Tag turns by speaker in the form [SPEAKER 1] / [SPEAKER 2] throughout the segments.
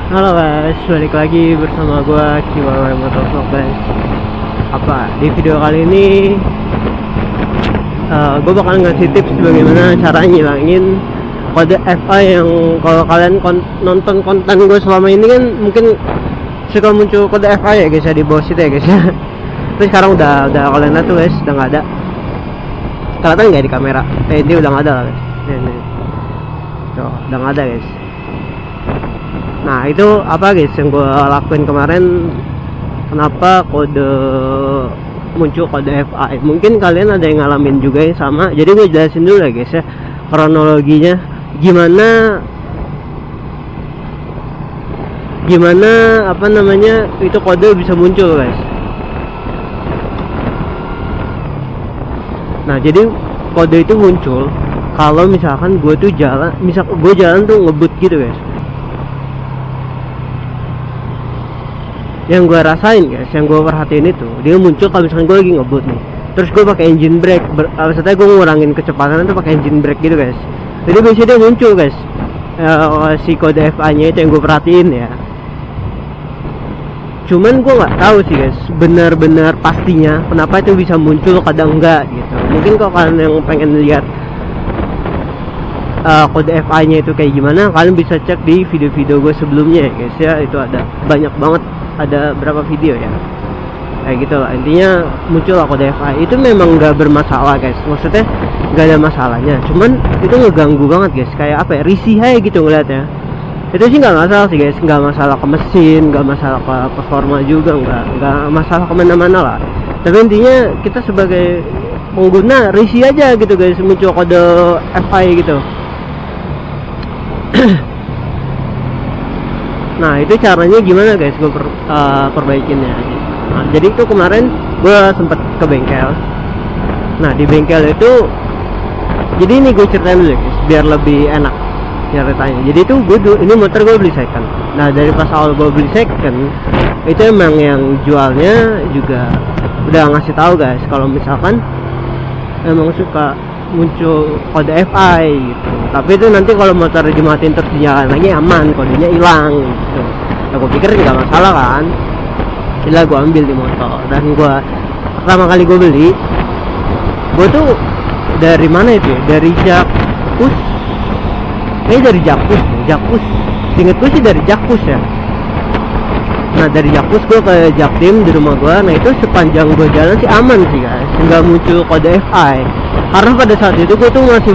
[SPEAKER 1] Halo guys, balik lagi bersama gua Kiwawai Motovlog guys. Di video kali ini gue bakal ngasih tips bagaimana cara ngilangin kode FA yang kalau kalian nonton konten gue selama ini kan mungkin suka muncul kode FA ya guys ya, di bawah situ ya guys ya. Tapi sekarang udah kalian lihat tuh guys, udah nggak ada. Kelihatan nggak di kamera? Ini udah nggak ada lah guys. Ini. Tuh, udah nggak ada guys. Nah itu apa guys yang gue lakuin kemarin, kenapa muncul kode FA. Mungkin kalian ada yang ngalamin juga yang sama, jadi gue jelasin dulu ya guys ya kronologinya gimana apa namanya itu kode bisa muncul guys. Nah jadi kode itu muncul kalau misalkan gue jalan tuh ngebut gitu guys. Yang gue rasain guys, yang gue perhatiin itu dia muncul kalau misalkan gue lagi ngebut nih, terus gue pakai engine brake, maksudnya gue ngurangin kecepatan itu pakai engine brake gitu guys. Jadi biasanya dia muncul guys, si kode FA nya itu yang gue perhatiin ya. Cuman gue nggak tahu sih guys benar-benar pastinya kenapa itu bisa muncul kadang enggak gitu. Mungkin kalau kalian yang pengen lihat kode FA nya itu kayak gimana, kalian bisa cek di video-video gue sebelumnya ya guys ya. Itu ada banyak banget, ada berapa video ya kayak gitu lah. Intinya muncul kode FA itu memang nggak bermasalah guys, maksudnya nggak ada masalahnya, cuman itu ngeganggu banget guys, kayak apa ya, risih aja gitu ngeliatnya. Itu sih nggak masalah sih guys, nggak masalah ke mesin, nggak masalah ke performa juga, nggak masalah kemana-mana lah. Tapi intinya kita sebagai pengguna risih aja gitu guys muncul kode FA gitu. Nah itu caranya gimana guys gue perbaikinnya. Nah, jadi itu kemarin gue sempet ke bengkel. Nah di bengkel itu, jadi ini gue ceritain dulu guys biar lebih enak ceritanya. Jadi itu ini motor gue beli second. Nah dari pas awal gue beli second itu emang yang jualnya juga udah ngasih tahu guys kalau misalkan emang suka muncul kode FI gitu. Tapi itu nanti kalau motor dimatiin terus dinyalain lagi aman, kodenya hilang gitu. Nah, gue pikir nggak masalah kan. Gila, gue ambil di motor, dan gue pertama kali gue beli, gue tuh dari mana itu ya? Dari Jakpus. Dari Jakpus. Ingat gue sih dari Jakpus ya. Nah dari Jakpus gue ke Jaktim di rumah gue. Nah itu sepanjang gue jalan sih aman sih guys, nggak muncul kode FI. Karena pada saat itu gue tuh masih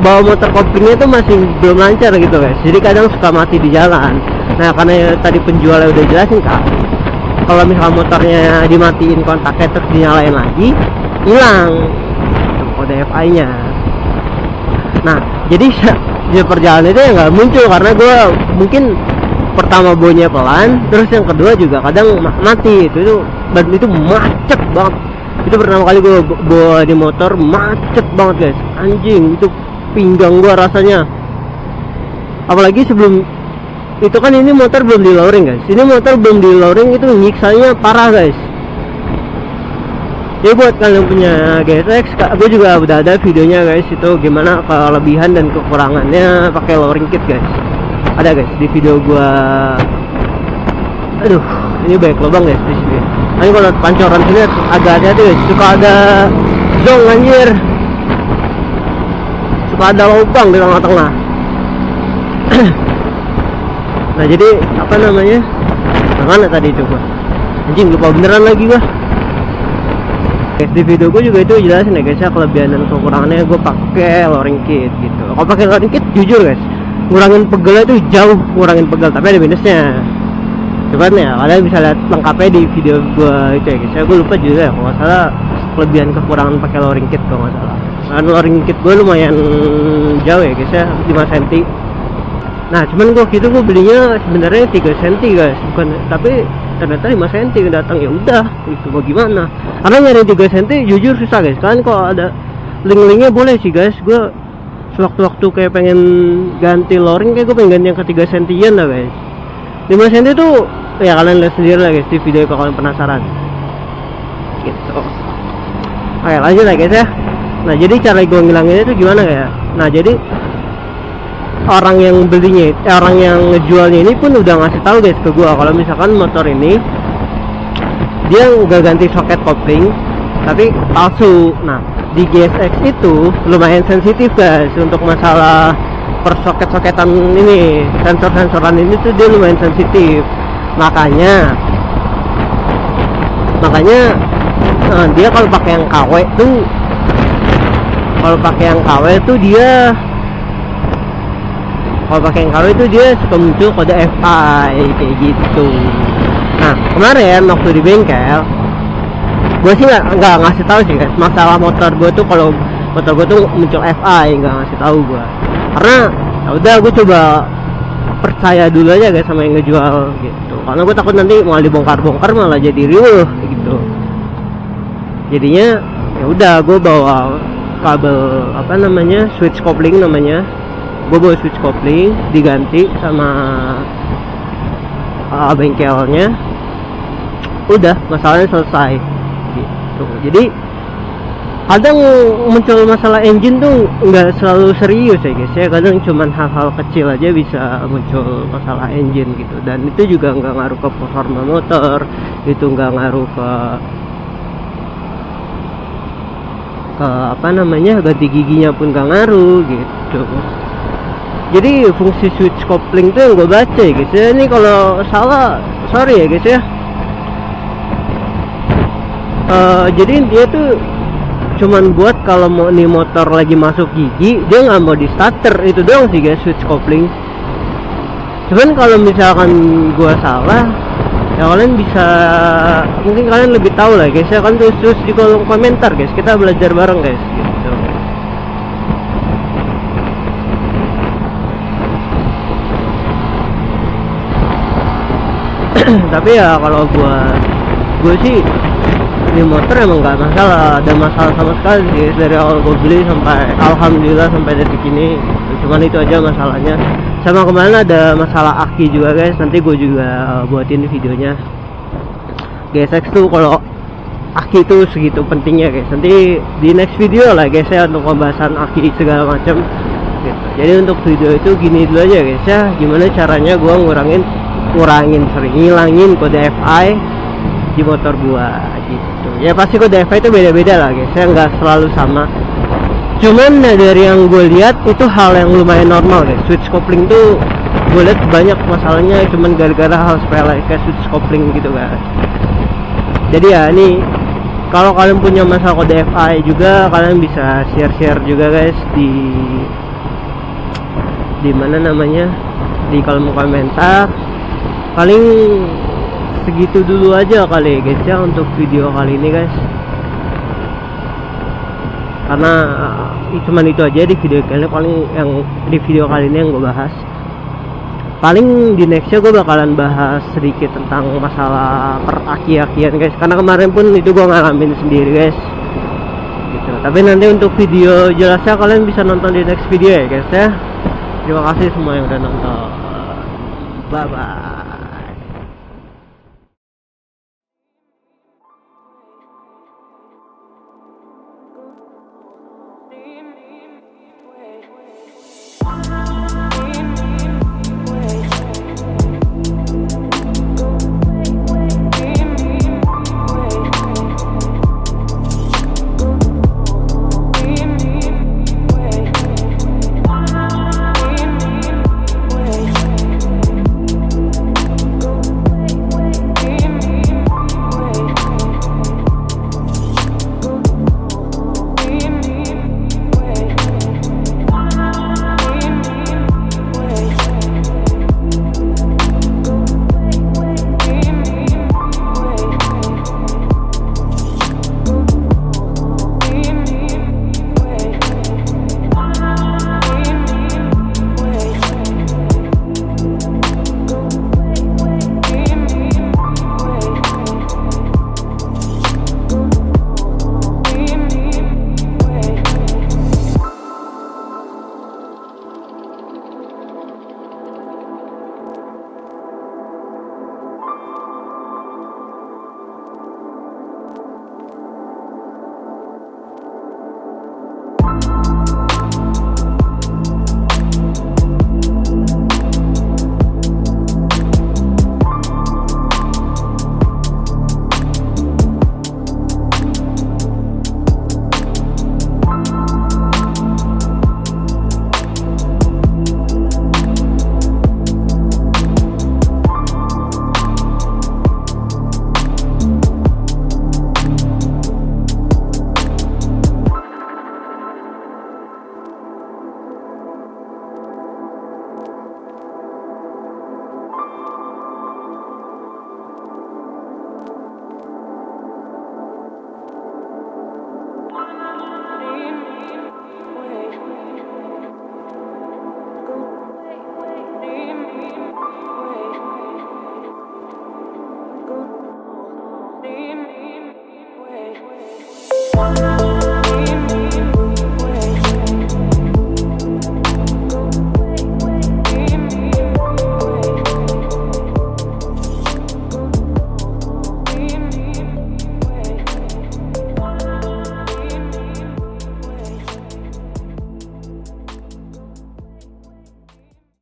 [SPEAKER 1] bawa motor koplingnya tuh masih belum lancar gitu guys, jadi kadang suka mati di jalan. Nah karena tadi penjualnya udah jelasin kan, kalau misalnya motornya dimatiin kontaknya terus dinyalain lagi, hilang kode FI nya. Nah jadi di perjalanan itu ya nggak muncul, karena gue mungkin pertama bawanya pelan, terus yang kedua juga kadang mati. Itu macet banget. Itu pertama kali gue bawa di motor, macet banget guys, anjing. Itu pinggang gue rasanya. Apalagi sebelum itu kan ini motor belum di lowering guys. Ini motor belum di lowering, itu nyiksanya parah guys. Ya buat kalian punya GSX, gue juga udah ada videonya guys, itu gimana kelebihan dan kekurangannya pakai lowering kit guys. Ada guys di video gue. Aduh, ini banyak lubang guys di sini. Ini kalau pancoran sini agak hati-hati guys, suka ada zong anjir, suka ada lubang di tengah-tengah. Nah jadi apa namanya, mana tadi itu gua anjing, lupa beneran lagi gua guys. Di video gue juga itu jelasin ya guys ya, kelebihan dan kekurangannya gue pakai lowering kit gitu. Kalau pakai lowering kit jujur guys, ngurangin pegelnya itu jauh ngurangin pegel, tapi ada minusnya. Cuman ya kalian bisa lihat lengkapnya di video gue itu ya guys ya. Gue lupa juga ya kalau nggak salah kelebihan kekurangan pakai lowering kit kalau nggak salah. Karena lowering kit gue lumayan jauh ya guys ya, 5 cm. Nah cuman gue gitu, gue belinya sebenarnya 3 cm guys, bukan, tapi ternyata 5 cm datang. Ya udah itu mau gimana, karena nyari 3 cm jujur susah guys. Kalian kalau ada link-linknya boleh sih guys. Gue sewaktu-waktu kayak pengen ganti lowering, kayak gue pengen ganti yang ke 3 cm lah guys. 5 cm tuh ya kalian lihat sendiri lah guys di video kalau kalian penasaran gitu. Oke lanjut lah guys ya. Nah jadi cara gue ngilanginnya itu gimana ya. Nah jadi orang yang belinya, orang yang ngejualnya ini pun udah ngasih tahu guys ke gua kalau misalkan motor ini dia nggak ganti soket kopling tapi palsu. Nah di GSX itu lumayan sensitif guys untuk masalah persoket-soketan ini, sensor-sensoran ini tuh dia lumayan sensitif. Makanya dia kalau pakai yang KW tuh, dia suka muncul kode FI kayak gitu. Nah kemarin waktu di bengkel gue sih nggak ngasih tahu sih guys masalah motor gue tuh, kalau motor gue tuh muncul FI nggak ngasih tahu gue, karena ya udah gue coba percaya dulu aja guys sama yang ngejual gitu, karena gue takut nanti malah dibongkar-bongkar malah jadi riuh gitu. Jadinya ya udah gue bawa kabel apa namanya switch coupling namanya, gue bawa switch coupling diganti sama bengkelnya, udah masalahnya selesai gitu. Jadi kadang muncul masalah engine tuh nggak selalu serius ya guys ya, kadang cuman hal-hal kecil aja bisa muncul masalah engine gitu, dan itu juga nggak ngaruh ke performa motor, itu nggak ngaruh ke apa namanya ganti giginya pun nggak ngaruh gitu. Jadi fungsi switch coupling tuh yang gue baca ya guys ya, ini kalau salah sorry ya guys ya. Jadi dia tuh cuman buat kalau mau nih motor lagi masuk gigi dia nggak mau di starter, itu doang sih guys switch coupling. Cuman kalau misalkan gua salah ya kalian bisa, mungkin kalian lebih tahu lah guys ya, kan terus di kolom komentar guys, kita belajar bareng guys gitu. Tapi ya kalau gue sih di motor emang nggak masalah, ada masalah sama sekali sih dari awal gue beli sampai alhamdulillah sampai detik ini. Cuman itu aja masalahnya. Sama kemarin ada masalah aki juga guys, nanti gue juga buatin videonya. GSX tuh kalau aki tuh segitu pentingnya guys, nanti di next video lah guys ya untuk pembahasan aki segala macam gitu. Jadi untuk video itu gini dulu aja guys ya, gimana caranya gue ngilangin kode FI di motor gua gitu. Ya pasti kode FI itu beda-beda lah guys ya, nggak selalu sama. Cuman dari yang gue lihat itu hal yang lumayan normal guys. Switch coupling tuh gue lihat banyak masalahnya cuman gara-gara hal sepele kayak switch coupling gitu guys. Jadi ya ini kalau kalian punya masalah kode FI juga, kalian bisa share juga guys di mana namanya, di kolom komentar. Paling segitu dulu aja kali guys ya untuk video kali ini guys, karena cuman itu aja di video kali ini, paling yang di video kali ini yang gue bahas. Paling di nextnya gue bakalan bahas sedikit tentang masalah peraki-akian guys, karena kemarin pun itu gue ngalamin sendiri guys gitu. Tapi nanti untuk video jelasnya kalian bisa nonton di next video ya guys ya. Terima kasih semua yang udah nonton, bye bye.